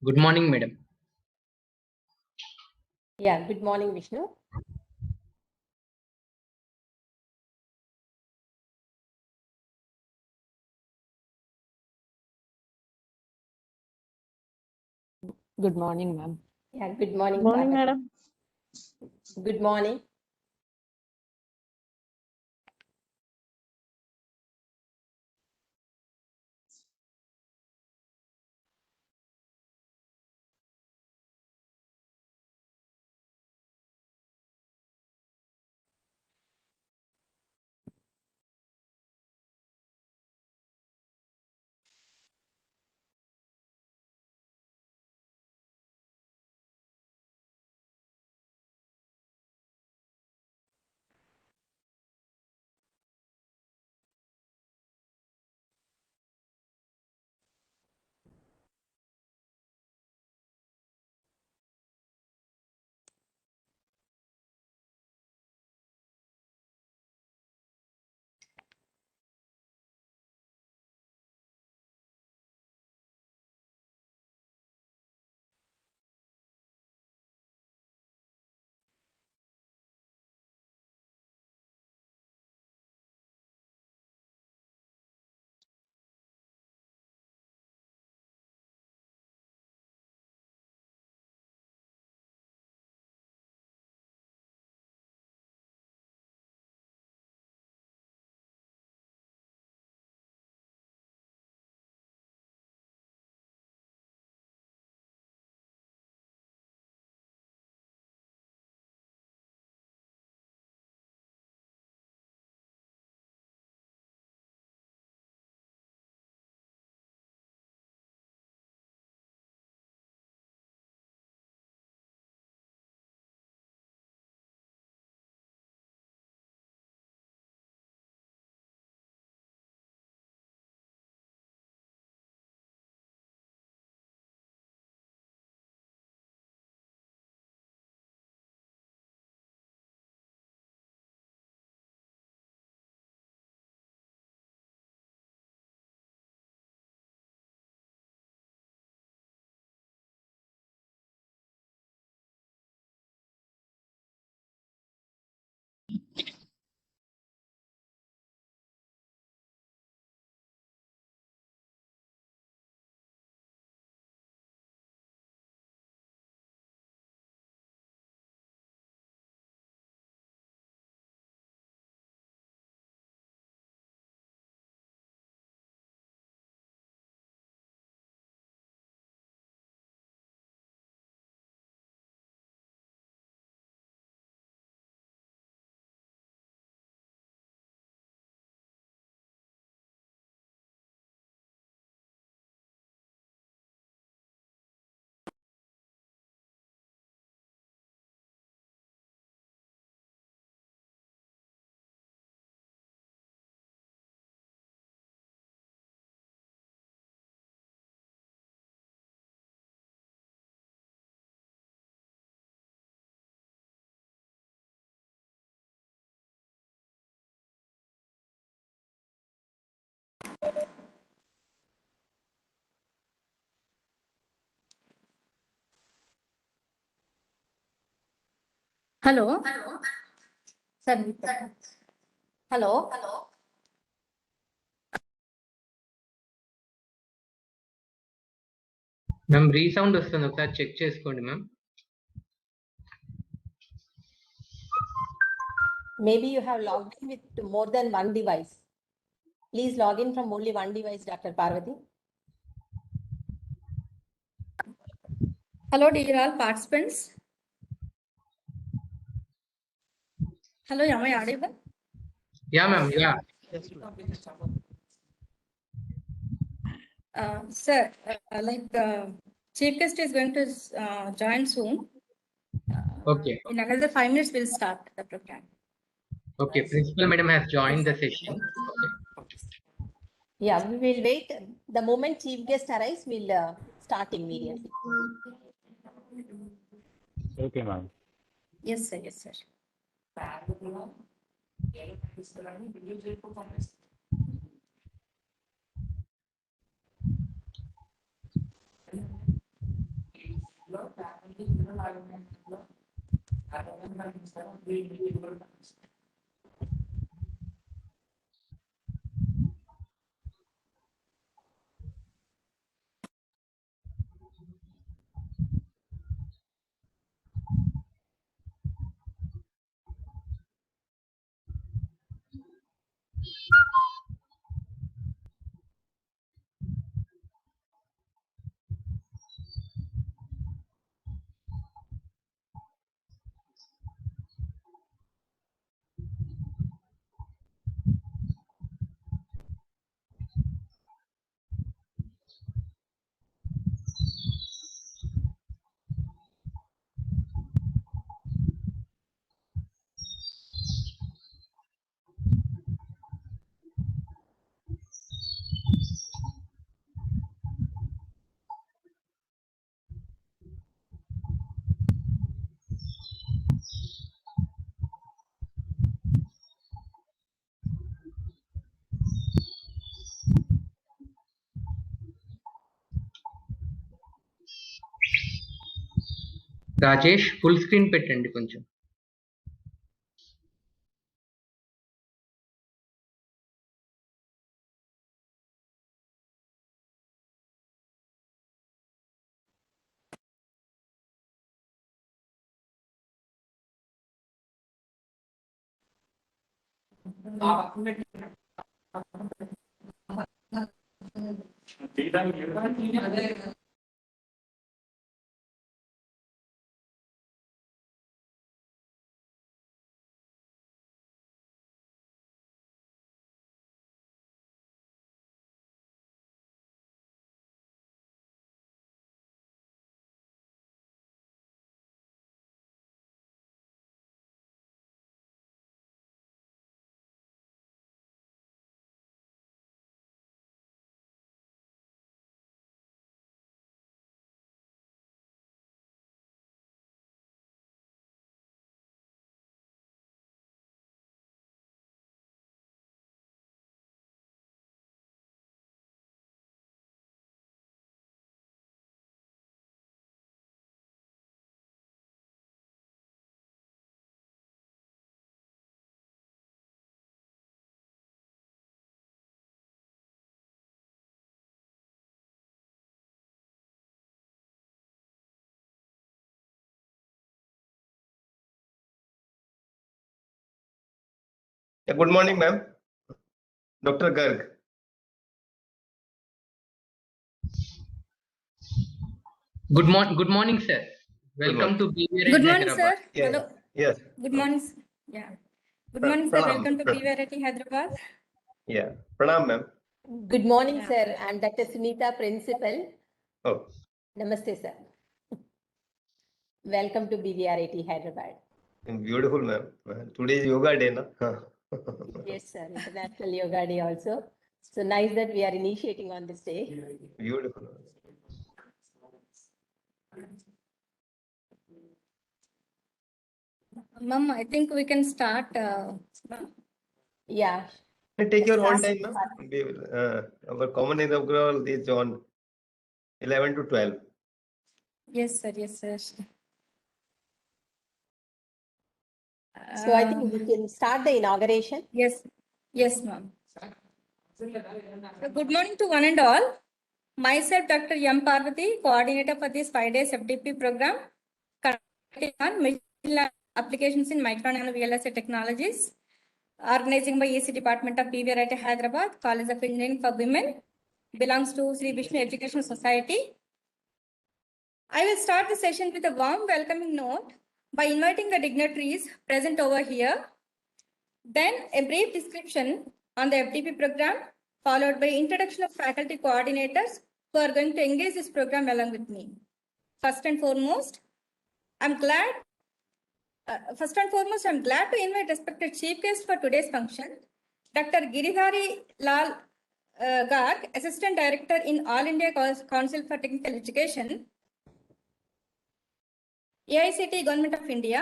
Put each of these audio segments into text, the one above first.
Good morning, madam. Yeah, good morning, Vishnu. Good morning, ma'am. Yeah, good morning, Good morning, Parvati. madam. Good morning. Hello. Sir. Hello. Ma'am, resound వస్తుంది ఒకసారి check చేసుకోండి ma'am. Maybe you have logged in with more than one device. Please log in from only one device, Dr. Parvati. Hello, dear all participants. Hello, am I audible? Yeah, ma'am. Yeah. Sir, Chief guest is going to join soon. Okay. In another 5 minutes, we'll start the program. Okay. Principal madam has joined the session. Okay. Yeah, we will wait. The moment chief guest arrives, we'll start immediately. Okay, ma'am. Yes, sir. Yes, sir. Rajesh full screen పెట్టండి కొంచెం. Yeah, good morning, ma'am. Dr. Garg. Good morning, sir. Welcome to BVRI Good morning, sir. Hyderabad. Yeah. Hello. Yes. Good morning. Yeah. Good morning, sir. Pranam. Welcome to BVRT Hyderabad. Yeah. Pranam, ma'am. Good morning, Yeah. sir. I'm Dr. Sunita, Principal. Oh, Namaste, sir. Welcome to BVRIT Hyderabad. beautiful, ma'am. Today is yoga day, na? Yes, sir. International Yoga Day also. So nice that we are initiating on this day. Beautiful. Ma'am, I think we can start. Yeah. Take your own Start. time, ma'am. We will, our common inaugural is on 11 to 12. Yes, sir. Yes, sir. So I think we can start the inauguration. Yes. Yes, ma'am. So good morning to one and all. Myself, Dr. M. Parvati, coordinator for this 5 days FDP program, conducting on machine learning applications in micro nano VLSI technologies, organizing by EC Department of BVRIT Hyderabad, College of Engineering for Women, belongs to Sri Vishnu Education Society. I will start the session with a warm welcoming note by inviting the dignitaries present over here. Then a brief description on the FDP program, followed by introduction of faculty coordinators who are going to engage this program along with me. First and foremost, I'm glad to invite respected chief guest for today's function, Dr. Giridhari Lal Garg, Assistant Director in All India Council for Technical Education, AICTE Government of India,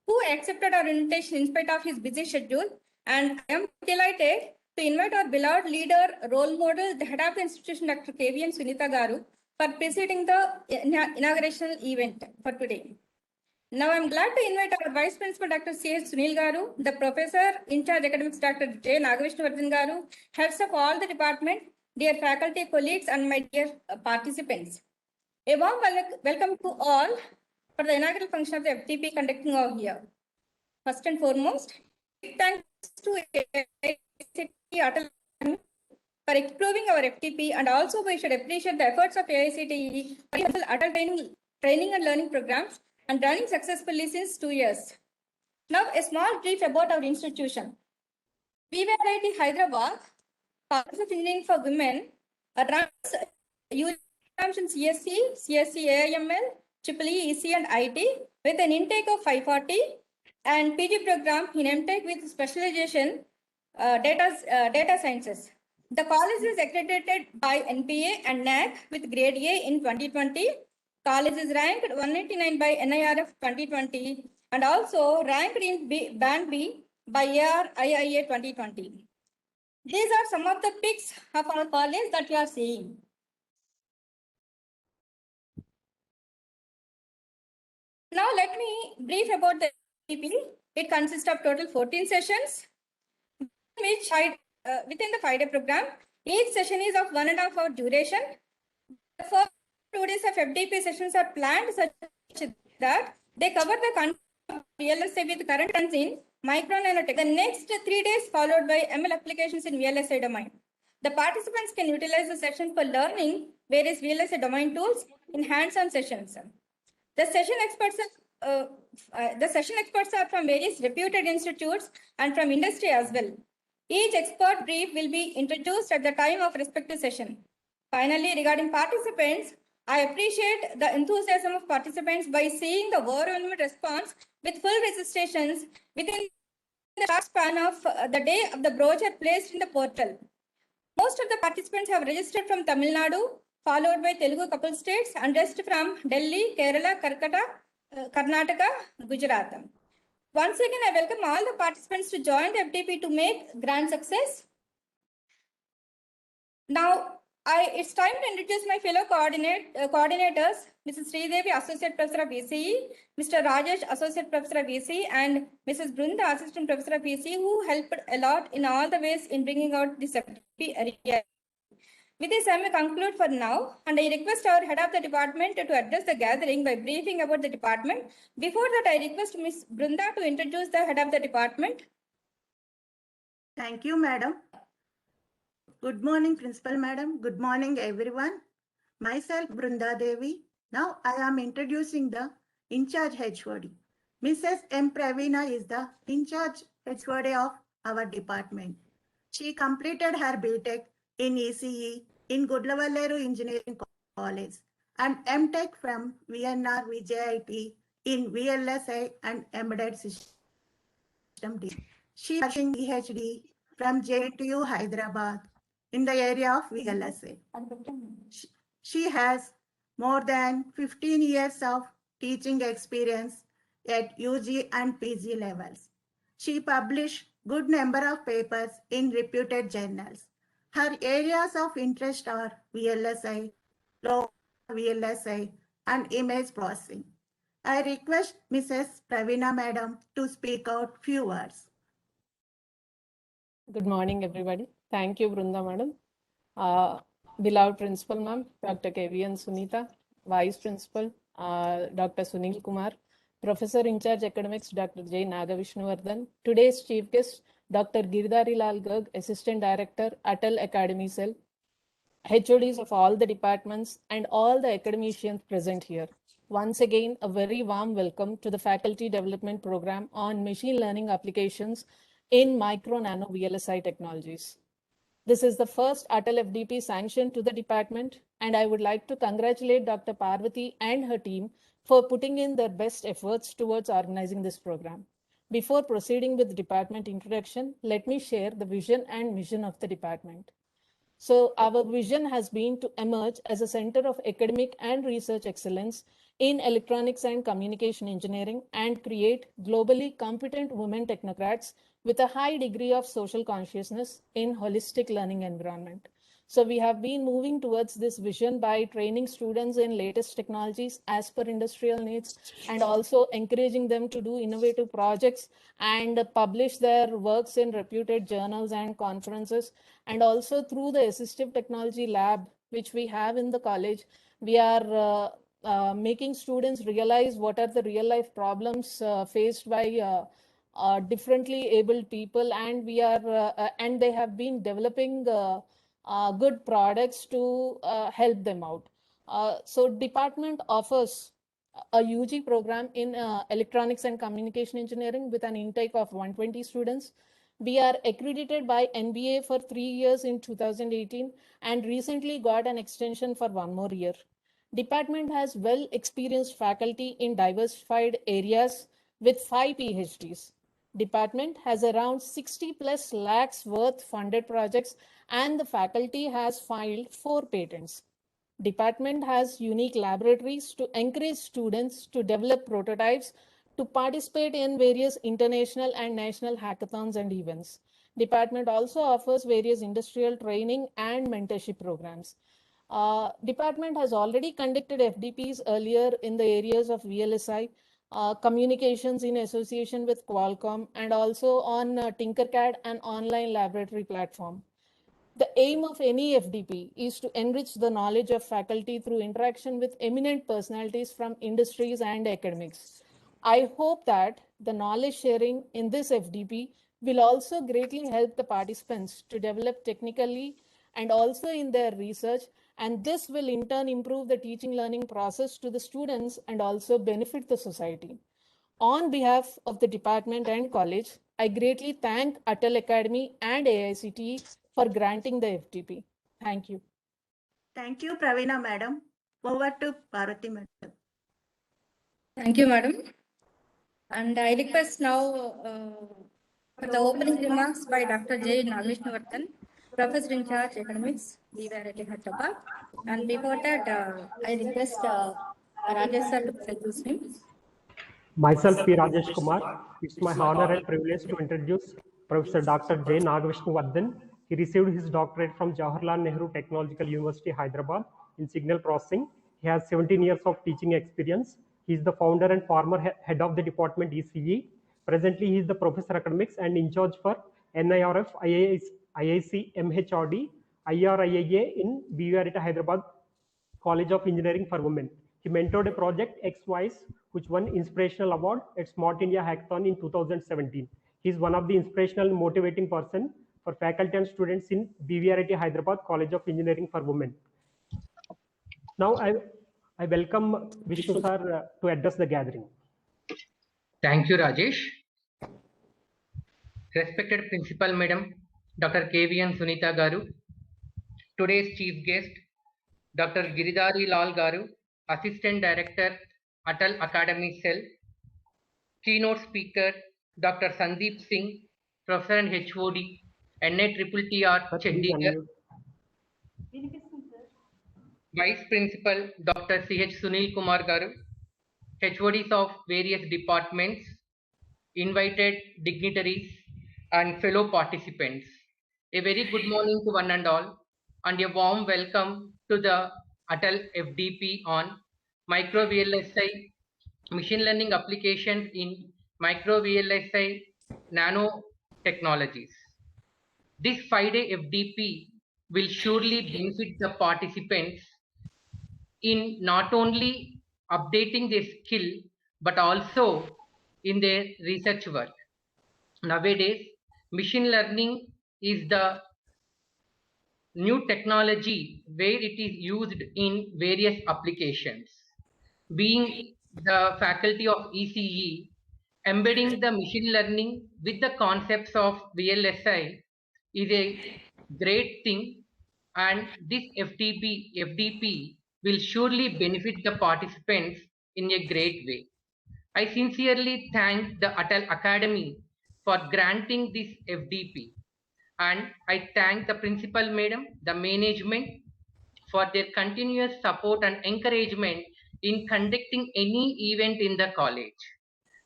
who accepted our invitation in spite of his busy schedule. And I am delighted to invite our beloved leader, role model, the head of the institution, Dr. KVN Sunita Garu, for preceding the inaugural event for today. Now I'm glad to invite our Vice Principal Dr. C.S. Sunil Garu, the Professor in charge academics Dr. J. Nagavishnu Garu, heads of all the department, dear faculty, colleagues, and my dear participants. A warm welcome to all for the inaugural function of the FTP conducting over here. First and foremost, thanks to AICTE for improving our FTP, and also we should appreciate the efforts of AICTE for adult training and learning programs and running successfully since 2 years. Now, a small brief about our institution. VVIT Hyderabad, College of Engineering for Women, runs exams in CSC, CSC AIML, EEE, EC, and IT with an intake of 540 and PG program in MTech with specialization data sciences. The college is accredited by NPA and NAC with grade A in 2020. College is ranked 189 by NIRF 2020 and also ranked in Band B by ARIIA 2020. These are some of the pics of our college that you are seeing. Now let me brief about the FTP. It consists of total 14 sessions, which within the 5-day program. Each session is of 1.5 hour duration. The first 2 days of FDP sessions are planned such that they cover the content of VLSI with current trends in micro nanotech. The next 3 days followed by ML applications in VLSI domain. The participants can utilize the sessions for learning various VLSI domain tools in hands-on sessions. The session experts are from various reputed institutes and from industry as well. Each expert brief will be introduced at the time of respective session. Finally, regarding participants, I appreciate the enthusiasm of participants by seeing the overwhelming response with full registrations within the short span of the day of the brochure placed in the portal. Most of the participants have registered from Tamil Nadu, followed by Telugu couple states, and rest from Delhi, Kerala, Karnataka, Gujarat. Once again, I welcome all the participants to join the FTP to make grand success. Now, it's time to introduce my fellow coordinators, Mrs. Sridevi, Associate Professor of ECE, Mr. Rajesh, Associate Professor of ECE, and Mrs. Brunda, Assistant Professor of ECE, who helped a lot in all the ways in bringing out this FTP area. With this, I may conclude for now, and I request our head of the department to address the gathering by briefing about the department. Before that, I request Ms. Brunda to introduce the head of the department. Thank you, madam. Good morning, Principal Madam. Good morning, everyone. Myself, Brunda Devi. Now I am introducing the in-charge HOD. Mrs. M. Pravina is the in-charge HOD of our department. She completed her BTech in ECE in Gudlavalleru Engineering College and MTech from VNR VJIT in VLSI and Embedded System D. She is doing PhD from JTU Hyderabad in the area of VLSI. She has more than 15 years of teaching experience at UG and PG levels. She published good number of papers in reputed journals. Her areas of interest are VLSI, low VLSI, and image processing. I request Mrs. Pravina Madam to speak out few words. Good morning, everybody. Thank you, Brunda Madam. Beloved Principal Ma'am, Dr. KVN Sunita, Vice Principal, Dr. Sunil Kumar, Professor in charge Academics, Dr. J. Nagavishnu. Today's chief guest, Dr. Girdhari Lal Garg, Assistant Director, Atal Academy Cell, HODs of all the departments, and all the academicians present here. Once again, a very warm welcome to the Faculty Development Program on Machine Learning Applications in Micro Nano VLSI Technologies. This is the first Atal FDP sanction to the department, and I would like to congratulate Dr. Parvati and her team for putting in their best efforts towards organizing this program. Before proceeding with the department introduction, let me share the vision and mission of the department. So our vision has been to emerge as a center of academic and research excellence in electronics and communication engineering and create globally competent women technocrats with a high degree of social consciousness in holistic learning environment. So we have been moving towards this vision by training students in latest technologies as per industrial needs, and also encouraging them to do innovative projects and publish their works in reputed journals and conferences. And also through the assistive technology lab, which we have in the college, we are making students realize what are the real life problems faced by differently abled people, and we are and they have been developing good products to help them out. So department offers a UG program in electronics and communication engineering with an intake of 120 students. We are accredited by NBA for 3 years in 2018 and recently got an extension for 1 more year. Department has well experienced faculty in diversified areas with 5 PhDs. Department has around 60 plus lakhs worth funded projects, and the faculty has filed 4 patents. Department has unique laboratories to encourage students to develop prototypes to participate in various international and national hackathons and events. Department also offers various industrial training and mentorship programs. Department has already conducted FDPs earlier in the areas of VLSI, communications in association with Qualcomm, and also on Tinkercad, an online laboratory platform. The aim of any FDP is to enrich the knowledge of faculty through interaction with eminent personalities from industries and academics. I hope that the knowledge sharing in this FDP will also greatly help the participants to develop technically and also in their research, and this will in turn improve the teaching learning process to the students and also benefit the society. On behalf of the department and college, I greatly thank Atal Academy and AICTE for granting the FDP. Thank you. Thank you, Praveena madam. Over to Parvati madam. Thank you, madam. And I request now for the opening remarks by Dr. J. Nagvishnuvartan, Professor in Charge Economics, BVRIT Hyderabad. And before that, I request Rajesh sir to introduce him. Myself, P. Rajesh Kumar. It's my honor and privilege to introduce Professor Dr. J. Nagvishnuvartan. He received his doctorate from Jawaharlal Nehru Technological University, Hyderabad in signal processing. He has 17 years of teaching experience. He is the founder and former head of the department ECE. Presently, he is the professor academics and in charge for NIRF, IIC, MHRD, IRIIA in BVRIT Hyderabad College of Engineering for Women. He mentored a project XWISE, which won Inspirational Award at Smart India Hackathon in 2017. He is one of the inspirational and motivating person for faculty and students in BVRIT Hyderabad College of Engineering for Women. Now I welcome Vishnu sir to address the gathering. Thank you, Rajesh. Respected Principal Madam, Dr. KVN Sunita Garu, today's chief guest, Dr. Giridhari Lal Garu, Assistant Director, Atal Academy Cell, keynote speaker, Dr. Sandeep Singh, Professor and HOD, NITTR Chandigarh, Vice Principal, Dr. CH Sunil Kumar Garu, HODs of various departments, invited dignitaries, and fellow participants. A very good morning to one and all, and a warm welcome to the Atal FDP on Micro VLSI, Machine Learning Applications in Micro VLSI Nanotechnologies. This 5-day FDP will surely benefit the participants in not only updating their skill, but also in their research work. Nowadays, machine learning is the new technology where it is used in various applications. Being the faculty of ECE, embedding the machine learning with the concepts of VLSI is a great thing, and this FDP will surely benefit the participants in a great way. I sincerely thank the Atal Academy for granting this FDP, and I thank the Principal Madam, the management for their continuous support and encouragement in conducting any event in the college.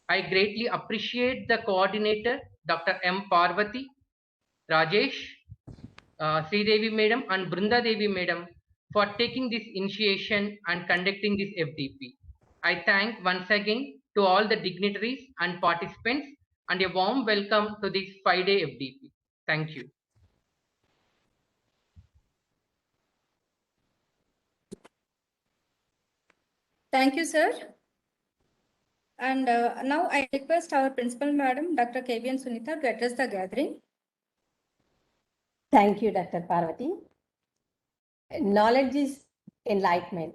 I greatly appreciate the coordinator, Dr. M. Parvati, Rajesh, Sri Devi Madam and Brunda Devi Madam for taking this initiation and conducting this FDP. I thank once again to all the dignitaries and participants and a warm welcome to this 5-day FDP. Thank you. Thank you, sir. And now I request our principal madam, Dr. KVN Sunita, to address the gathering. Thank you, Dr. Parvati. Knowledge is enlightenment.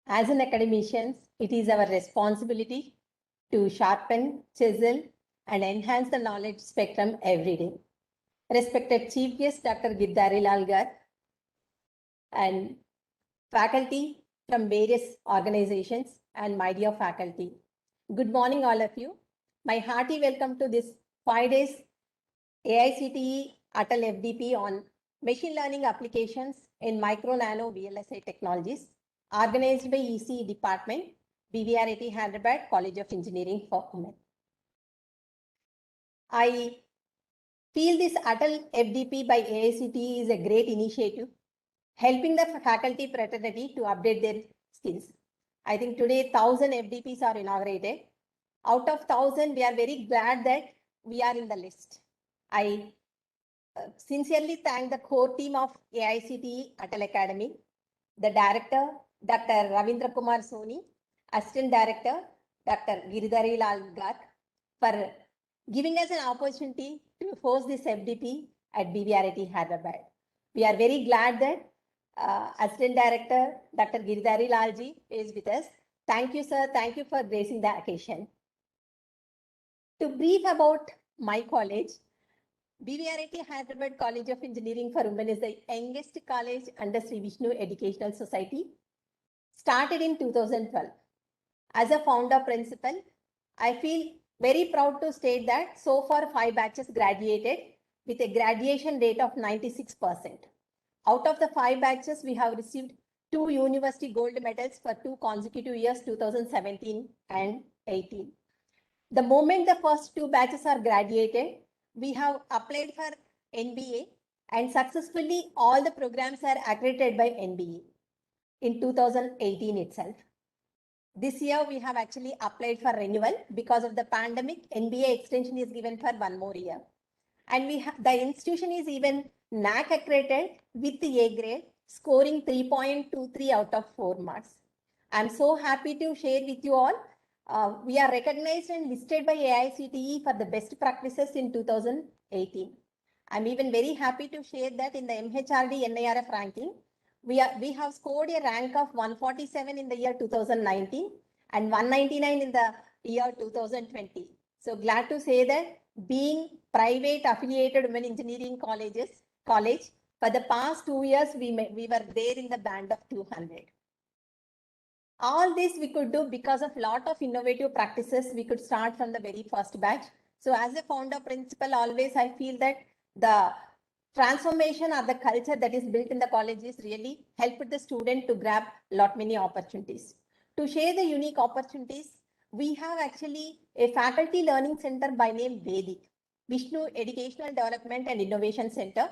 As an academicians, it is our responsibility to sharpen, chisel, and enhance the knowledge spectrum every day. Respected Chief Guest Dr. Girdhari Lal Gar and faculty from various organizations and my dear faculty. Good morning, all of you. My hearty welcome to this 5 days AICTE Atal FDP on machine learning applications in micro nano VLSI technologies, organized by ECE Department, BVRIT Hyderabad College of Engineering for Women. I feel this Atal FDP by AICTE is a great initiative, helping the faculty fraternity to update their skills. I think today 1,000 FDPs are inaugurated. Out of 1,000, we are very glad that we are in the list. I sincerely thank the core team of AICTE Atal Academy, the director, Dr. Ravindra Kumar Soni, assistant director, Dr. Giridhari Lal Garg, for giving us an opportunity to host this FDP at BVRIT Hyderabad. We are very glad that assistant director, Dr. Giridhari Lalji is with us. Thank you, sir. Thank you for gracing the occasion. To brief about my college, BVRIT Hyderabad College of Engineering for Women is the youngest college under Sri Vishnu Educational Society, started in 2012. As a founder principal, I feel very proud to state that so far 5 batches graduated with a graduation rate of 96%. Out of the 5 batches, we have received 2 university gold medals for 2 consecutive years, 2017 and 18. The moment the first 2 batches are graduated, we have applied for NBA and successfully all the programs are accredited by NBA in 2018 itself. This year we have actually applied for renewal because of the pandemic. NBA extension is given for 1 more year. And the institution is even NAAC accredited with the A grade, scoring 3.23 out of 4 marks. I'm so happy to share with you all. We are recognized and listed by AICTE for the best practices in 2018. I'm even very happy to share that in the MHRD NIRF ranking, we have scored a rank of 147 in the year 2019 and 199 in the year 2020. So glad to say that being private affiliated women engineering college, for the past 2 years, we were there in the band of 200. All this we could do because of lot of innovative practices. We could start from the very first batch. So as a founder principal, always I feel that the transformation or the culture that is built in the college is really helped the student to grab many opportunities. To share the unique opportunities, we have actually a faculty learning center by name Vedic, Vishnu Educational Development and Innovation Center.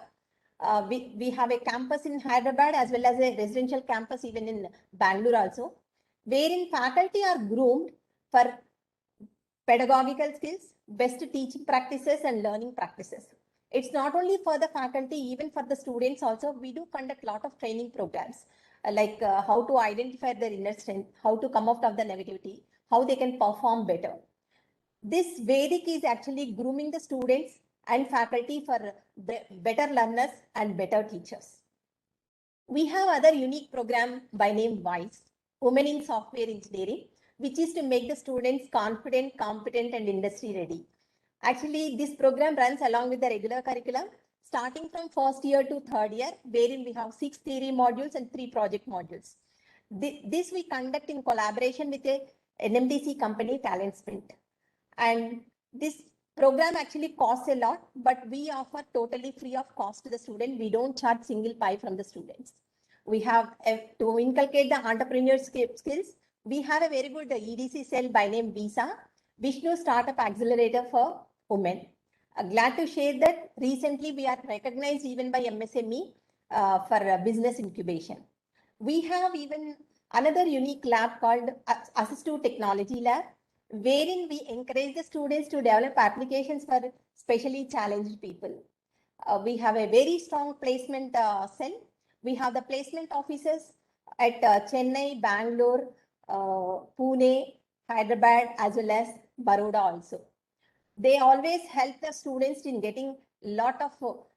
We have a campus in Hyderabad as well as a residential campus even in Bangalore also, wherein faculty are groomed for pedagogical skills, best teaching practices and learning practices. It's not only for the faculty, even for the students also, we do conduct a lot of training programs, like how to identify their inner strength, how to come out of the negativity, how they can perform better. This Vedic is actually grooming the students and faculty for better learners and better teachers. We have other unique program by name WISE, Women in Software Engineering, which is to make the students confident, competent and industry ready. Actually, this program runs along with the regular curriculum, starting from first year to third year, wherein we have 6 theory modules and 3 project modules. This we conduct in collaboration with a NMDC company, Talent Sprint. And this program actually costs a lot, but we offer totally free of cost to the student. We don't charge single pie from the students. We have to inculcate the entrepreneur skills. We have a very good EDC cell by name Visa, Vishnu Startup Accelerator for Women. Glad to share that recently we are recognized even by MSME for business incubation. We have even another unique lab called Assistive Technology Lab, wherein we encourage the students to develop applications for specially challenged people. We have a very strong placement cell. We have the placement offices at Chennai, Bangalore, Pune, Hyderabad, as well as Baroda also. They always help the students in getting a lot of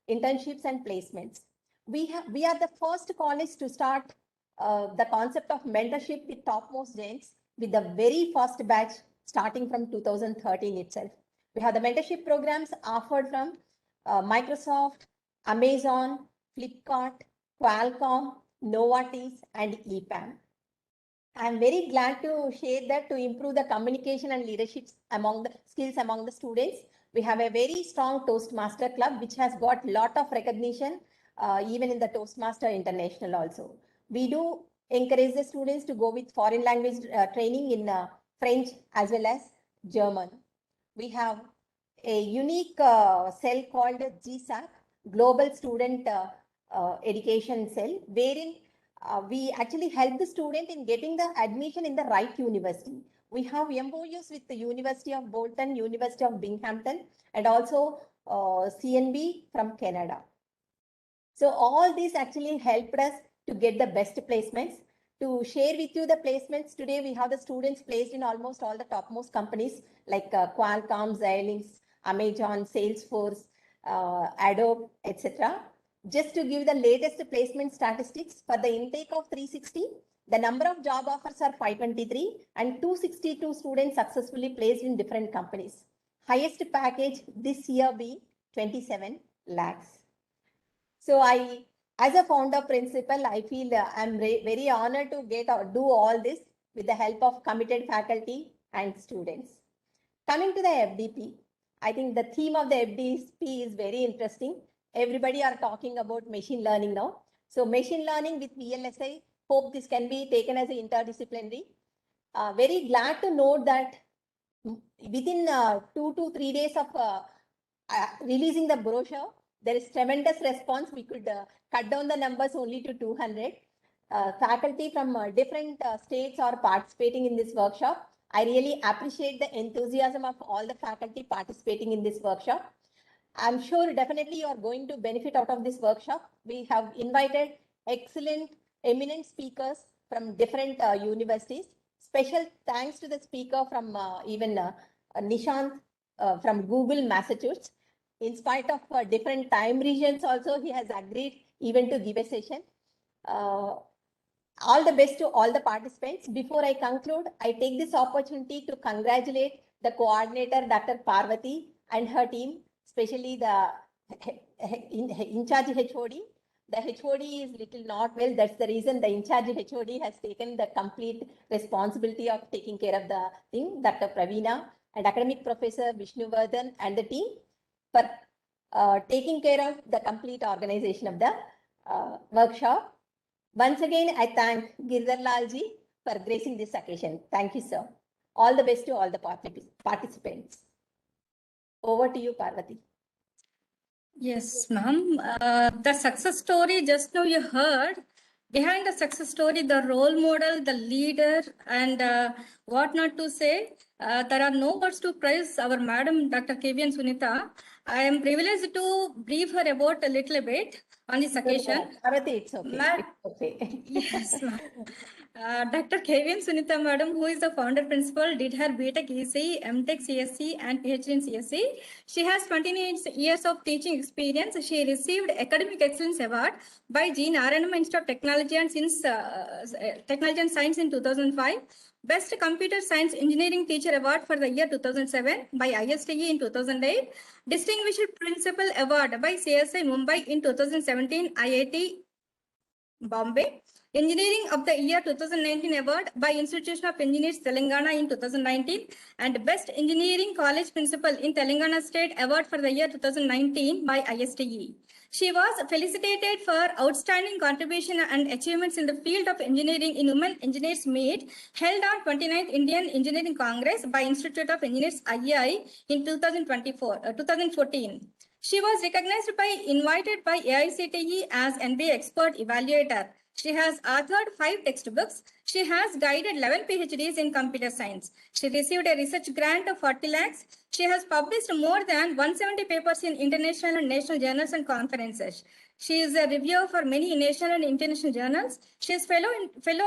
internships and placements. We are the first college to start the concept of mentorship with topmost giants with the very first batch starting from 2013 itself. We have the mentorship programs offered from Microsoft, Amazon, Flipkart, Qualcomm, Novartis, and EPAM. I'm very glad to share that to improve the communication and leadership among the skills among the students. We have a very strong Toastmaster club, which has got a lot of recognition, even in the Toastmaster International also. We do encourage the students to go with foreign language training in French as well as German. We have a unique cell called GSAC, Global Student Education Cell, wherein we actually help the student in getting the admission in the right university. We have MOUs with the University of Bolton, University of Binghamton, and also CNB from Canada. So all these actually helped us to get the best placements. To share with you the placements, today we have the students placed in almost all the topmost companies like Qualcomm, Xilinx, Amazon, Salesforce, Adobe, etc. Just to give the latest placement statistics, for the intake of 360, the number of job offers are 523 and 262 students successfully placed in different companies. Highest package this year be 27 lakhs. So as a founder principal, I feel I'm very honored to do all this with the help of committed faculty and students. Coming to the FDP, I think the theme of the FDP is very interesting. Everybody are talking about machine learning now. So machine learning with VLSI, hope this can be taken as an interdisciplinary. Very glad to note that within 2 to 3 days of releasing the brochure, there is tremendous response. We could cut down the numbers only to 200. Faculty from different states are participating in this workshop. I really appreciate the enthusiasm of all the faculty participating in this workshop. I'm sure definitely you are going to benefit out of this workshop. We have invited excellent, eminent speakers from different universities. Special thanks to the speaker from even Nishant from Google, Massachusetts. In spite of different time regions also, he has agreed even to give a session. All the best to all the participants. Before I conclude, I take this opportunity to congratulate the coordinator, Dr. Parvati, and her team, especially the in-charge HOD. The HOD is little not well. That's the reason the in-charge HOD has taken the complete responsibility of taking care of the thing. Dr. Praveena and academic professor Vishnuvardhan and the team for taking care of the complete organization of the workshop. Once again, I thank Girdhar Lalji for gracing this occasion. Thank you, sir. All the best to all the participants. Over to you, Parvati. Yes, ma'am. The success story just now you heard. Behind the success story, the role model, the leader, and what not to say. There are no words to praise our madam, Dr. KVN Sunita. I am privileged to brief her about a little bit on this occasion. Parvati, it's okay. It's okay. Yes, ma'am. Dr. KVN Sunita madam, who is the founder principal, did her BTech ECE, MTech CSC, and PhD in CSC. She has 28 years of teaching experience. She received Academic Excellence Award by G. Narayanam Institute of Technology and Technology and Science in 2005. Best Computer Science Engineering Teacher Award for the year 2007 by ISTE in 2008. Distinguished Principal Award by CSI Mumbai in 2017, IIT Bombay. Engineering of the Year 2019 Award by Institution of Engineers Telangana in 2019 and Best Engineering College Principal in Telangana State Award for the year 2019 by ISTE. She was felicitated for outstanding contribution and achievements in the field of engineering in Women Engineers Meet held on 29th Indian Engineering Congress by Institute of Engineers IEI in 2014. She was invited by AICTE as NBA Expert Evaluator. She has authored 5 textbooks. She has guided 11 PhDs in computer science. She received a research grant of 40 lakhs. She has published more than 170 papers in international and national journals and conferences. She is a reviewer for many national and international journals. She is fellow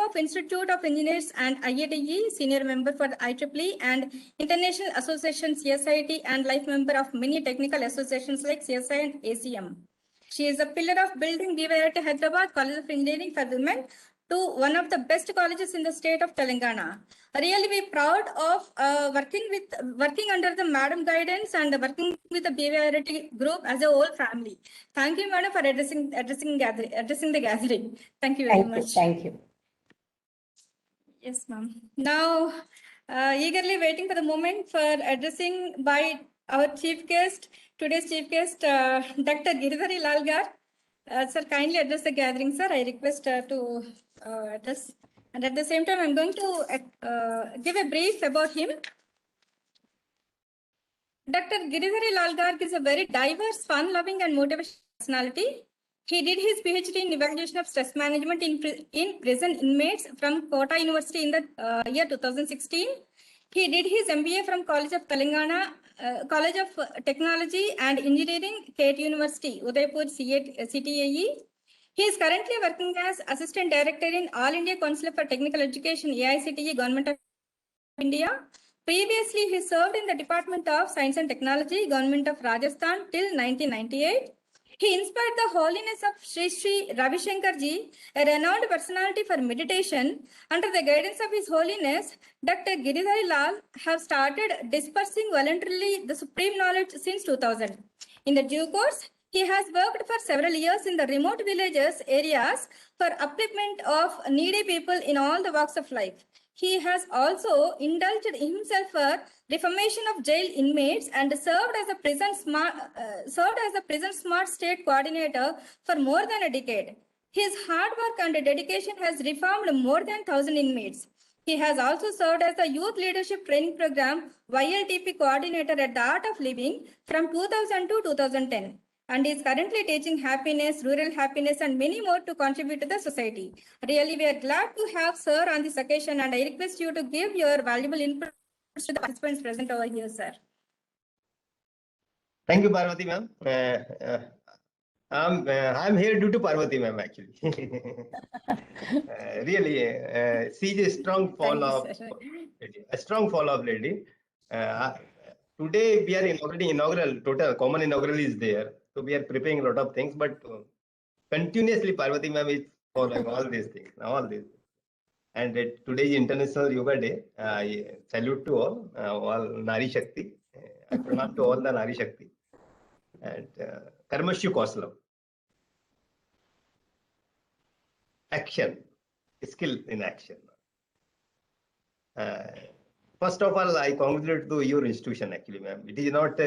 of Institute of Engineers and IATE, senior member for the IEEE and International Association CSIT, and life member of many technical associations like CSI and ACM. She is a pillar of building BYIT Hyderabad College of Engineering for Women to one of the best colleges in the state of Telangana. Really, we proud of working under the madam guidance and working with the BYIT group as a whole family. Thank you, madam, for addressing the gathering. Thank you very much. Thank you. Yes, ma'am. Now, eagerly waiting for the moment for addressing by our chief guest, today's chief guest, Dr. Giridhari Lalgar. Sir, kindly address the gathering, sir. I request to address. And at the same time, I'm going to give a brief about him. Dr. Giridhari Lalgar is a very diverse, fun-loving and motivational personality. He did his PhD in evaluation of stress management in prison inmates from Kota University in the year 2016. He did his MBA from College of Telangana, College of Technology and Engineering, KT University, Udaipur, CTAE. He is currently working as Assistant Director in All India Council for Technical Education, AICTE, Government of India. Previously, he served in the Department of Science and Technology, Government of Rajasthan till 1998. He inspired the holiness of Sri Sri Ravi Shankar Ji, a renowned personality for meditation. Under the guidance of His Holiness, Dr. Giridhari Lal have started dispersing voluntarily the supreme knowledge since 2000. In the due course, he has worked for several years in the remote villages areas for upliftment of needy people in all the walks of life. He has also indulged himself for reformation of jail inmates and served as a prison smart state coordinator for more than a decade. His hard work and dedication has reformed more than 1,000 inmates. He has also served as the Youth Leadership Training Program YLTP coordinator at the Art of Living from 2000 to 2010. And is currently teaching happiness, rural happiness, and many more to contribute to the society. Really, we are glad to have Sir on this occasion, and I request you to give your valuable input to the participants present over here, sir. Thank you, Parvati ma'am. I'm here due to Parvati ma'am, actually. Really, she's a strong follow-up lady. Today we are already inaugural, total common inaugural is there. So we are preparing a lot of things, but continuously Parvati ma'am is following all these things, And today is International Yoga Day. I salute to all Nari Shakti. I pronounce to all the Nari Shakti. And Karmashu Kausalam. Action, skill in action. First of all, I congratulate to your institution, actually, ma'am. It is not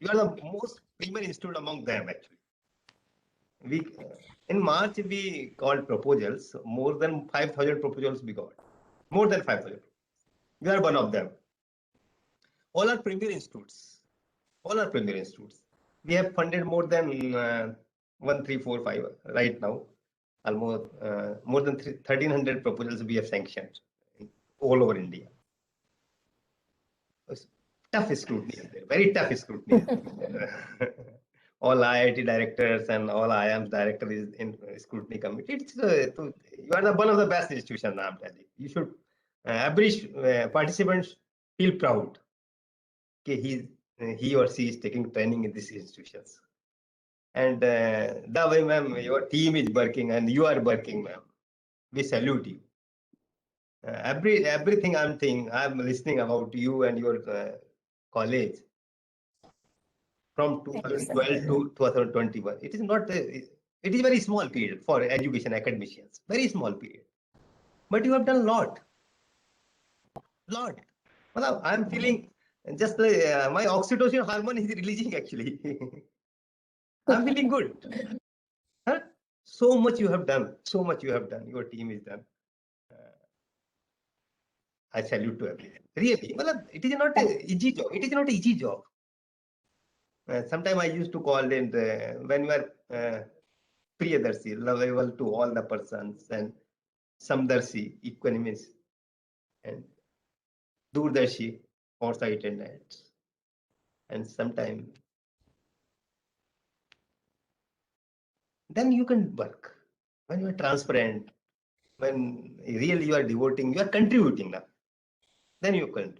you are the most premier institute among them, actually. In March, we called proposals. More than 5,000 proposals we got. More than 5,000. We are one of them. All are premier institutes. We have funded more than 1, 3, 4, 5 right now. Almost more than 1,300 proposals we have sanctioned all over India. Tough scrutiny, very tough scrutiny. All IIT directors and all IIM's directors is in scrutiny committee. You are one of the best institutions, I'm telling you. You should, every participants feel proud. Okay, he or she is taking training in these institutions. And the way, ma'am, your team is working and you are working, ma'am. We salute you. Everything I'm listening about you and your college from 2012 to 2021. It is not. It is very small period for education academicians. Very small period, but you have done a lot. Well, I'm feeling just my oxytocin hormone is releasing actually. I'm feeling good. Huh? So much you have done. Your team is done. I salute to everyone. Really, well, it is not an easy job. Sometimes I used to call it when you are Priyadarshi, lovable to all the persons, and Samdarshi, equanimous, and Durdarshi, foresight and acts. And sometimes then you can work when you are transparent, when really you are devoting, you are contributing now. Then you can.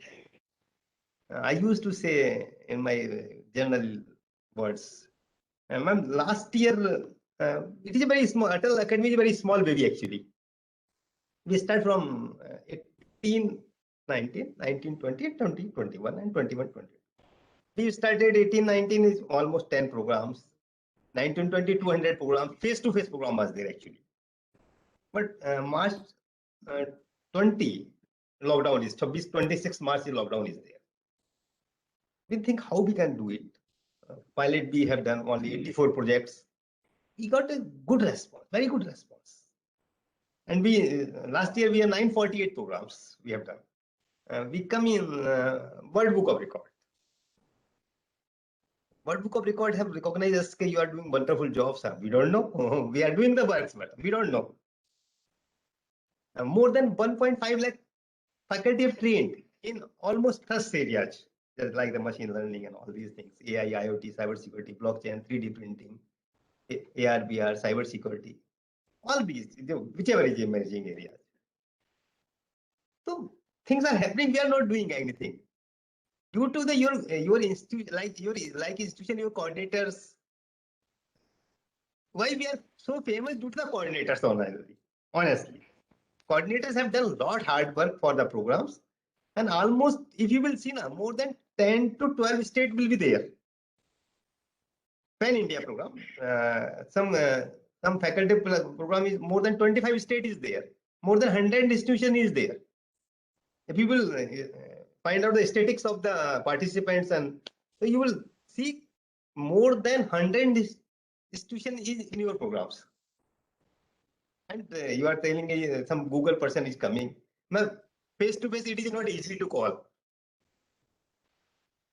I used to say in my journal words, ma'am, last year, it is a very small, Atal Academy is a very small baby actually. We start from 18, 19, 19, 20, 20, 21, and 21, 20. We started 18, 19 is almost 10 programs. 19, 20, 200 programs. Face-to-face program was there actually. But March 20, lockdown is, 26 March lockdown is there. We think how we can do it. Pilot we have done only 84 projects. We got a good response, very good response. And we last year we have 948 programs we have done. We come in World Book of Record. World Book of Record have recognized us that you are doing wonderful jobs. We don't know. We are doing the works, but we don't know. More than 1.5 lakh faculty have trained in almost trust areas, just like the machine learning and all these things, AI, IoT, cybersecurity, blockchain, 3D printing, AR, VR, cybersecurity, all these, whichever is emerging areas. So things are happening. We are not doing anything due to the your institution, like institution, your coordinators. Why we are so famous due to the coordinators only. Honestly, coordinators have done a lot hard work for the programs, and almost, if you will see now, more than 10 to 12 states will be there. Pan India program, some faculty program is more than 25 states is there. More than 100 institution is there. If you will find out the statistics of the participants, and so you will see more than 100 institution is in your programs. And you are telling some Google person is coming. Now, face to face, it is not easy to call.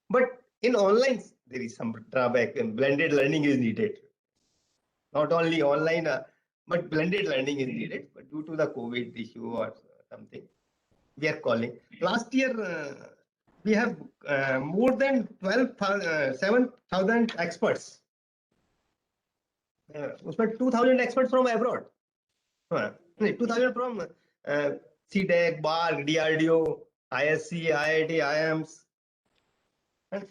But in online, there is some drawback, and blended learning is needed. Not only online, but blended learning is needed. But due to the COVID issue or something, we are calling. Last year, we have more than 7,000 experts. 2,000 experts from abroad. 2,000 from CDEC, BARC, DRDO, ISC, IIT, IIMs, and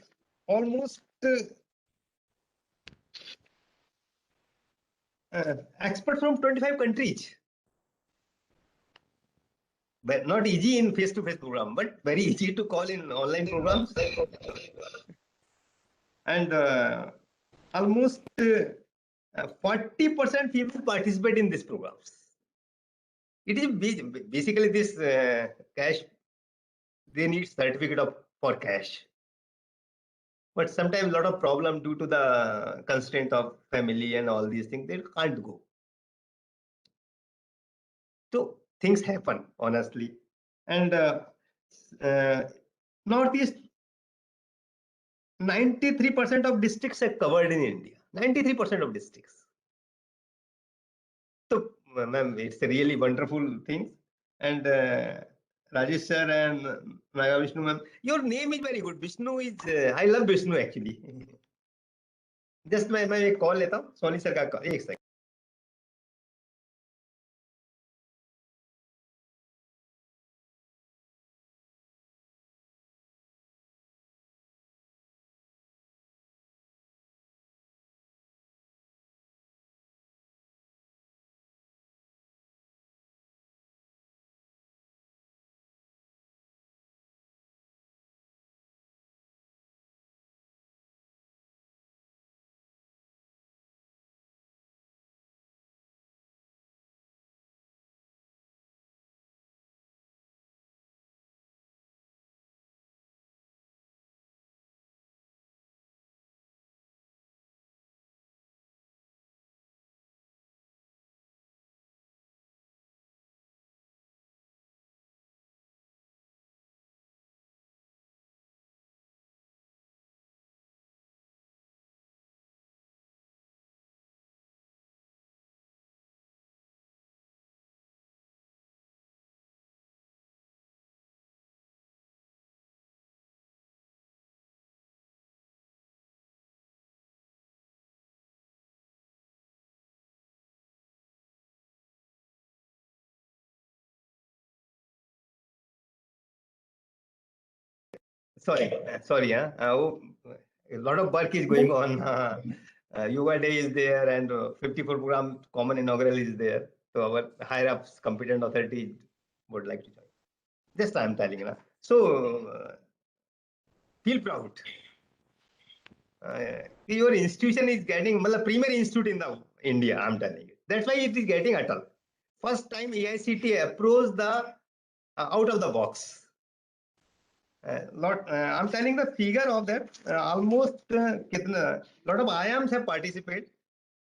almost experts from 25 countries. But not easy in face-to-face program, but very easy to call in online programs. And almost 40% people participate in these programs. It is basically this cash, they need certificate for cash. But sometimes a lot of problem due to the constraint of family and all these things, they can't go. So things happen, honestly. And Northeast, 93% of districts are covered in India. 93% of districts. So, ma'am, it's a really wonderful thing. And Rajesh sir and Naga Vishnu ma'am, your name is very good. Vishnu is, I love Vishnu actually. Just मैं एक call लेता हूँ Soni sir का एक second. sorry. A lot of work is going on. Yoga Day is there, and 54 program common inaugural is there. So our higher ups, competent authority would like to join. Just I'm telling you. So feel proud. Your institution is getting, premier institute in the India. I'm telling you. That's why it is getting Atal. First time AICTE approached the out of the box. I'm telling the figure of that. Almost lot of IIMs have participated.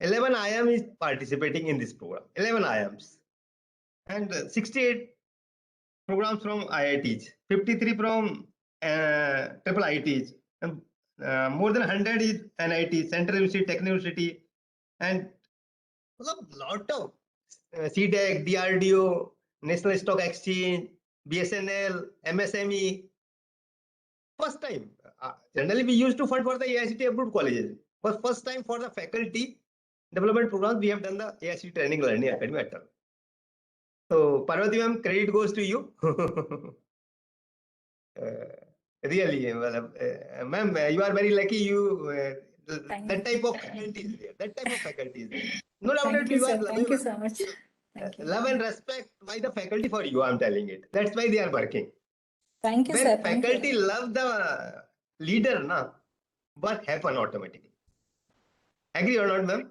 11 IIM is participating in this program. 11 IIMs, and 68 programs from IITs, 53 from triple IITs, and more than 100 is NIT, Central University, Tech University, and a lot of CDEC, DRDO, National Stock Exchange, BSNL, MSME. First time. Generally, we used to fund for the AICTE approved colleges. For first time for the faculty development programs, we have done the AICTE Training Learning Academy at all. So, Parvati ma'am, credit goes to you. Really, ma'am, you are very lucky. That type of faculty is there. That type of faculty is there. No doubt Thank that you, you sir. are Thank you so much. Thank you. love and respect by the faculty for you. I'm telling it. That's why they are working. Thank you, When sir. Thank faculty you. love the leader, work happen automatically. Agree or not, ma'am?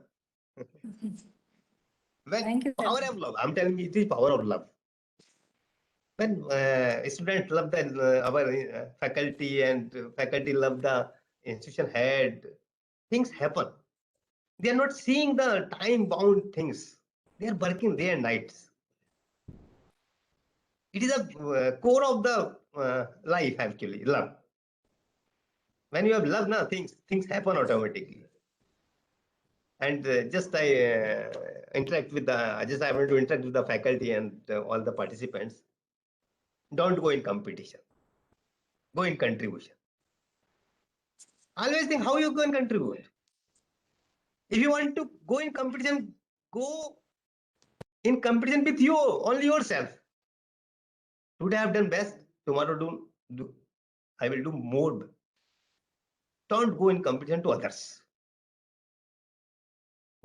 When Thank you, sir. power of love, I'm telling you, it is power of love. When students love our faculty, and faculty love the institution head, things happen. They are not seeing the time-bound things. They are working day and nights. It is a core of the life, actually, love. When you have love, things happen automatically. And just I interact with I want to interact with the faculty and all the participants. Don't go in competition. Go in contribution. Always think how you go and contribute. If you want to go in competition, go in competition with you, only yourself. Today I have done best. Tomorrow I will do more. Don't go in competition to others.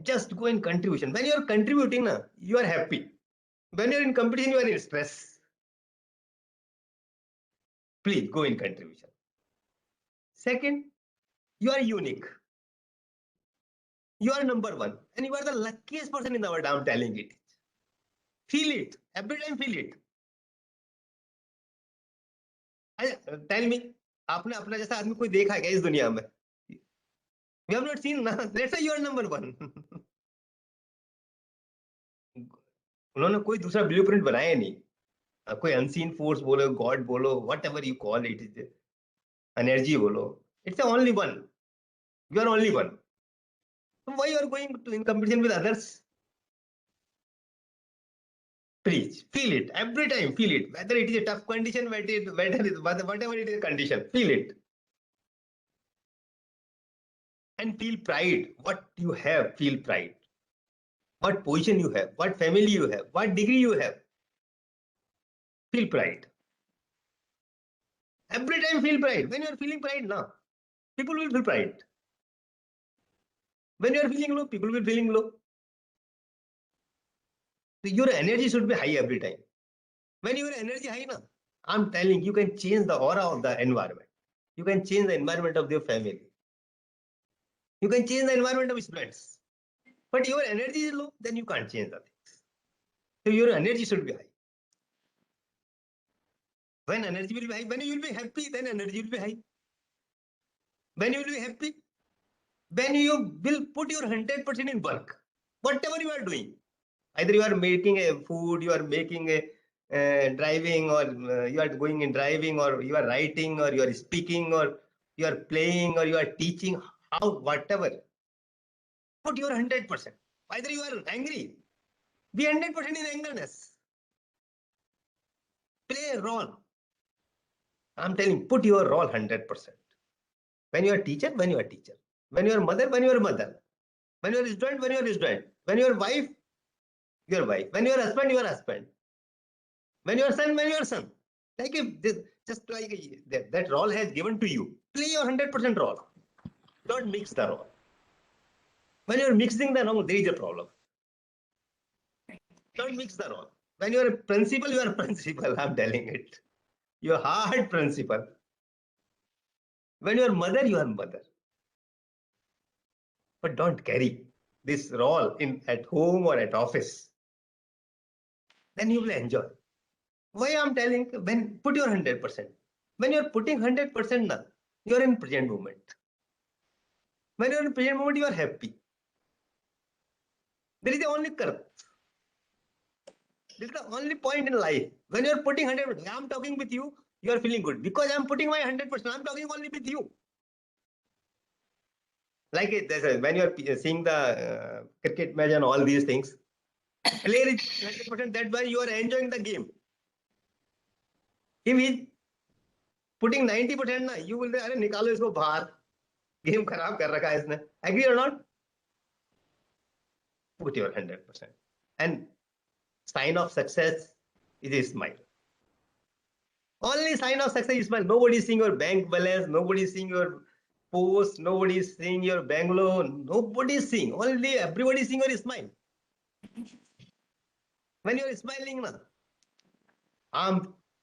Just go in contribution. When you are contributing, you are happy. When you are in competition, you are in stress. Please go in contribution. Second, you are unique. You are number one, and you are the luckiest person in the world. I'm telling it. Feel it. Every time feel it. Tell me, आपने अपना जैसा आदमी कोई देखा है क्या इस दुनिया में? We have not seen. Let's say you are number one. उन्होंने कोई दूसरा ब्लूप्रिंट बनाया नहीं. कोई unseen force बोलो, God बोलो, whatever you call it, energy बोलो. It's the only one. You are only one. So why you are going in competition with others? Please feel it every time. Feel it, whether it is a tough condition, whatever it is a condition. Feel it, and feel pride. What you have, feel pride. What position you have, what family you have, what degree you have. Feel pride. Every time feel pride. When you are feeling pride, people will feel pride. When you are feeling low, people will feeling low. So your energy should be high every time. When your energy high, I'm telling you can change the aura of the environment. You can change the environment of your family. You can change the environment of students. But your energy is low, then you can't change the things. So your energy should be high. When energy will be high, when you will be happy, then energy will be high. When you will be happy, when you will put your 100% in work, whatever you are doing. Either you are making a food, you are making a driving, or you are going in driving, or you are writing, or you are speaking, or you are playing, or you are teaching, whatever. Put your 100%. Either you are angry, be 100% in angerness. Play a role. I'm telling, put your role 100%. When you are teacher, when you are teacher. When you are mother, when you are mother. When you are student, when you are student. When you are wife, your wife. When you are husband, your husband. When you are son, when you are son. Like if this, just like that role has given to you, play your 100% role. Don't mix the role. When you're mixing the role, there is a problem. Don't mix the role. When you're a principal, you are a principal. I'm telling it. You're hard principal. When you're mother, you are mother. But don't carry this role in at home or at office. Then you will enjoy. Why I'm telling, when put your 100%. When you're putting 100% now, you're in present moment. When you're in present moment, you are happy. There is the only curve. This is the only point in life. When you're putting 100%, I'm talking with you, you are feeling good. Because I'm putting my 100%, I'm talking only with you. Like when you're seeing the cricket match and all these things, player is 100%, that's why you are enjoying the game. If he's putting 90%, na, you will say, अरे निकालो इसको बाहर, game खराब कर रखा है इसने. Agree or not? Put your 100%. And sign of success is a smile. Only sign of success is smile. Nobody is seeing your bank balance, nobody is seeing your post, nobody is seeing your bank loan, nobody is seeing. Only everybody is seeing your smile. When you are smiling, na,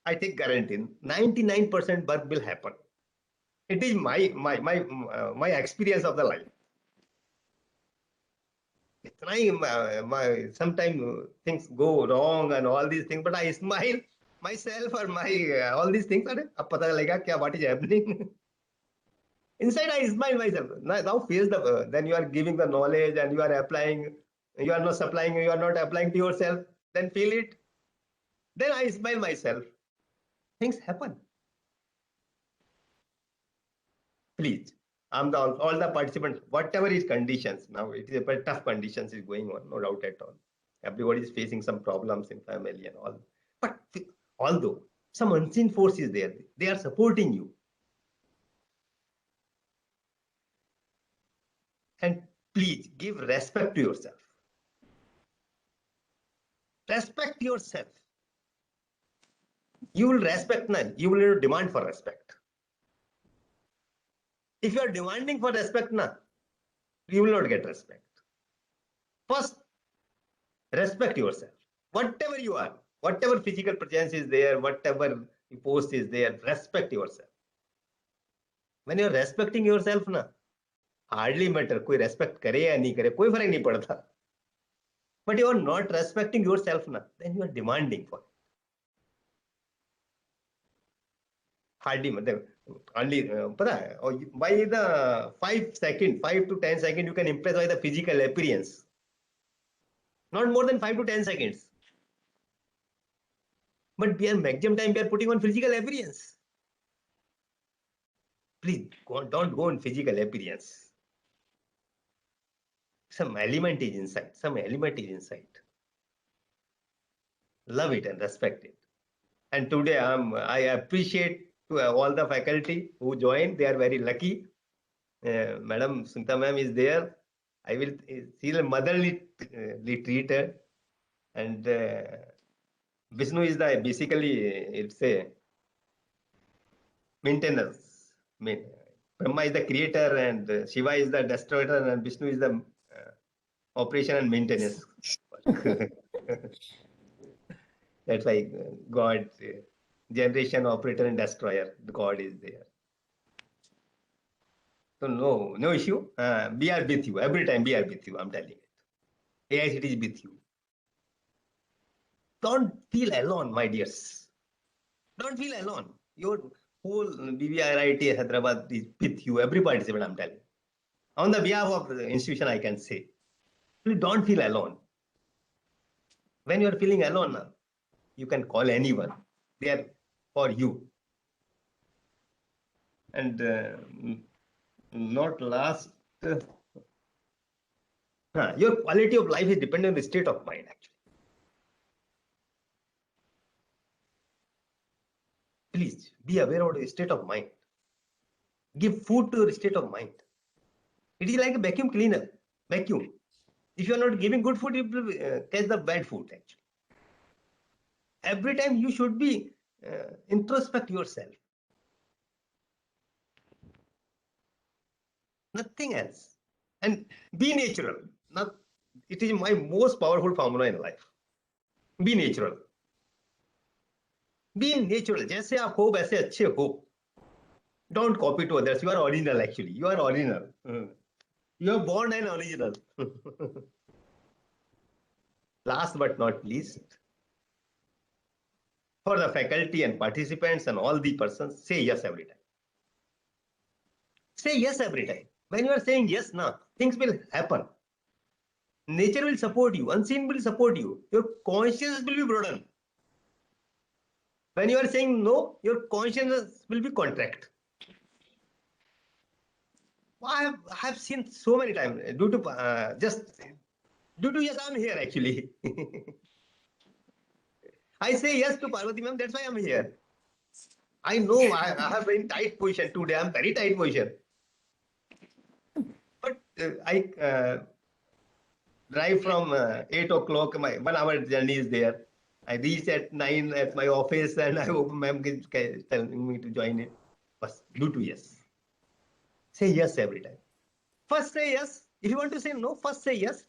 I take guarantee 99% work will happen. It is my experience of the life. Sometimes things go wrong and all these things, but I smile myself or my all these things. Ab pata chalega kya what is happening. Inside I smile myself. Now face the then you are giving the knowledge and you are applying. You are not supplying. You are not applying to yourself. Then feel it. Then I smile myself. Things happen. Please, all the participants, whatever is conditions, now it is a very tough conditions is going on, no doubt at all. Everybody is facing some problems in family and all. But although some unseen force is there, they are supporting you. And please give respect to yourself. Respect yourself. You will respect none. You will demand for respect. If you are demanding for respect, you will not get respect. First, respect yourself. Whatever you are, whatever physical presence is there, whatever post is there, respect yourself. When you are respecting yourself, hardly matter koi respect kare ya nahi kare, koi farak nahi padta. But you are not respecting yourself, then you are demanding for it. Hardly matter. Only by the 5 to 10 seconds, you can impress by the physical appearance. Not more than 5 to 10 seconds. But maximum time we are putting on physical appearance. Please don't go on physical appearance. Some element is inside. Some element is inside. Love it and respect it. And today I appreciate to all the faculty who joined. They are very lucky. Madam Sunita ma'am is there. I will feel motherly treated. And Vishnu is the basically it's a maintenance. Brahma is the creator and Shiva is the destroyer and Vishnu is the operation and maintenance. That's why God, generation, operator and destroyer, the God is there. So no issue. We are with you. Every time we are with you, I'm telling it. AICT is with you. Don't feel alone, my dears. Don't feel alone. Your whole BBRIT Hyderabad is with you. Every participant, I'm telling. On the behalf of the institution, I can say, please don't feel alone. When you are feeling alone, you can call anyone. They are for you. And not last, your quality of life is dependent on the state of mind, actually. Please be aware of the state of mind. Give food to your state of mind. It is like a vacuum cleaner. Vacuum. If you are not giving good food, you will catch the bad food, actually. Every time you should be introspect yourself. Nothing else. And be natural. Now, it is my most powerful formula in life. Be natural. Be natural. जैसे आप हो वैसे अच्छे हो. Don't copy to others. You are original actually. You are original. You are born and original. Last but not least, for the faculty and participants and all the persons, say yes every time. Say yes every time. When you are saying yes, now things will happen. Nature will support you. Unseen will support you. Your conscience will be broadened. When you are saying no, your conscience will be contract. I have seen so many times due to yes, I'm here actually. I say yes to Parvati ma'am, that's why I'm here. I know I have very tight position today. I'm very tight position. But I drive from 8 o'clock. My 1 hour journey is there. I reach at 9 at my office and I hope ma'am is telling me to join it. But due to yes. Say yes every time. First say yes. If you want to say no, first say yes.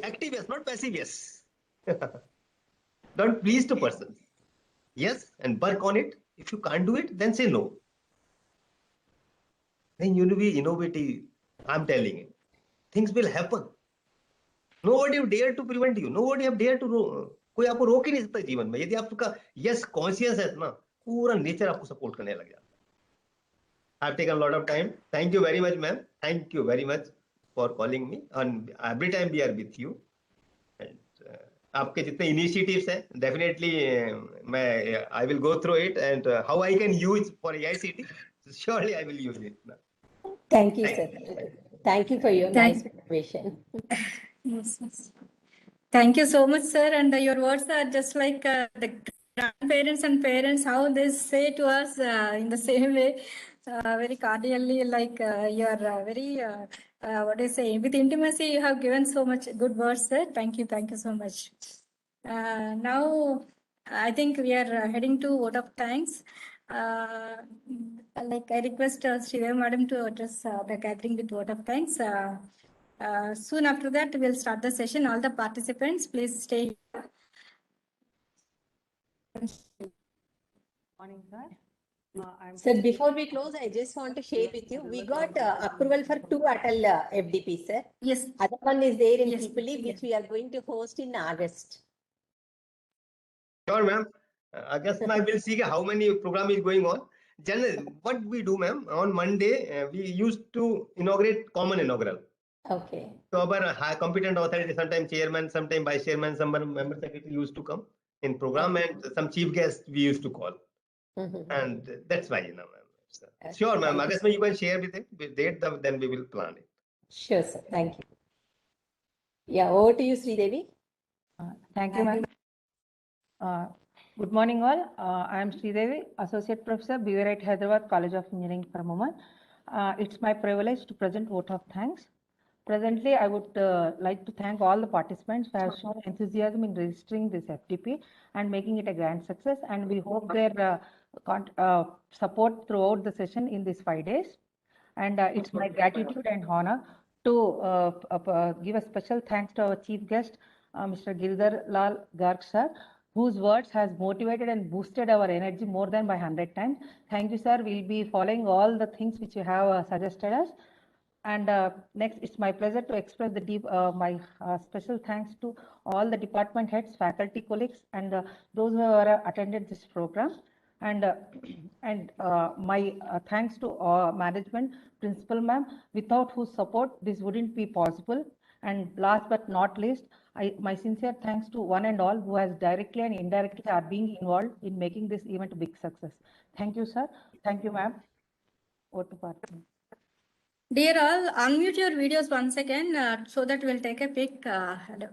Active yes, not passive yes. Don't please to persons. Yes, and work on it. If you can't do it, then say no. Then you will be innovative. I'm telling you. Things will happen. Nobody will dare to prevent you. Nobody have dare to कोई आपको रोक ही नहीं सकता जीवन में. यदि आपका yes conscious है ना, पूरा nature आपको support करने लग जाता है. I've taken a lot of time. Thank you very much, ma'am. Thank you very much for calling me. And every time we are with you. And आपके जितने initiatives हैं, definitely मैं I will go through it and how I can use for AICT. Surely I will use it. Thank you, sir. Thank you for your nice motivation. Yes, yes. Thank you so much, sir. And your words are just like the grandparents and parents, how they say to us in the same way, very cordially, like you are very, what do you say, with intimacy, you have given so much good words, sir. Thank you so much. Now, I think we are heading to vote of thanks. Like I request Sridevi Madam to address the gathering with vote of thanks. Soon after that, we'll start the session. All the participants, please stay. Morning, sir. Sir, before we close, I just want to share with you, we got approval for 2 Atal FDP, sir. Yes. Other one is there in Yes. Pipali, which we are going to host in August. Sure, ma'am. August, I will see how many program is going on. Generally, what we do, ma'am, on Monday, we used to inaugurate common inaugural. Okay. So our high competent authority, sometimes chairman, sometimes vice chairman, some member secretary used to come in program and some chief guests we used to call. And that's why, you know, ma'am. Sure, ma'am. August, you can share with it, with date, then we will plan it. Sure, sir. Thank you. Yeah, over to you, Sridevi. Thank you, ma'am. Good morning, all. I am Sridevi, Associate Professor, BVRIT Hyderabad College of Engineering for Women. It's my privilege to present vote of thanks. Presently, I would like to thank all the participants who have shown enthusiasm in registering this FDP and making it a grand success. And we hope their support throughout the session in these 5 days. And it's my gratitude and honor to give a special thanks to our chief guest, Mr. Girdhar Lal Garg sir, whose words has motivated and boosted our energy more than by 100 times. Thank you, sir. We'll be following all the things which you have suggested us. And next, it's my pleasure to express my special thanks to all the department heads, faculty colleagues, and those who have attended this program. And my thanks to management, principal ma'am, without whose support this wouldn't be possible. And last but not least, my sincere thanks to one and all who has directly and indirectly are being involved in making this event a big success. Thank you, sir. Thank you, ma'am. Over to Partha. Dear all, unmute your videos once again so that we'll take a pic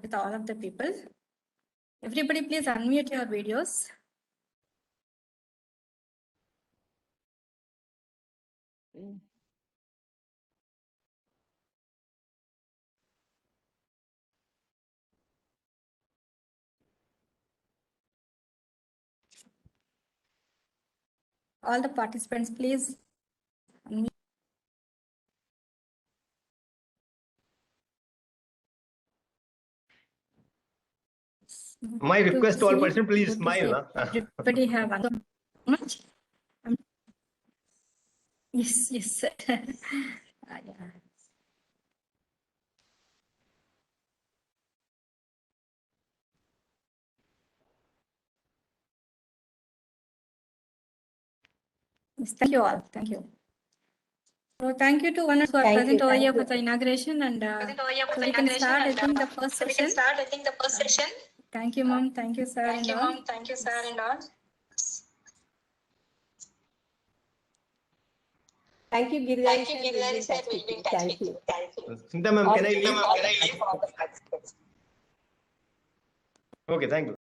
with all of the people. Everybody, please unmute your videos. All the participants, please. My request to all see. participants, please Good to smile. see Huh? everybody have understood much. Yes, yes. Yeah. Yes, thank you all. Thank you. So thank you to one who are Thank present you, over thank here you. for the inauguration, and so we can start. I think the first session. Thank you, ma'am. Thank you, sir, and all. Thank you, sir, and all. Thank you, Giridhari Thank you, sir. We'll be Giridhari in sir. touch We'll with be you. in touch Thank with you. you. Thank you. Smita ma'am, All can I the leave? best. All the best for all the participants. Okay, thank you.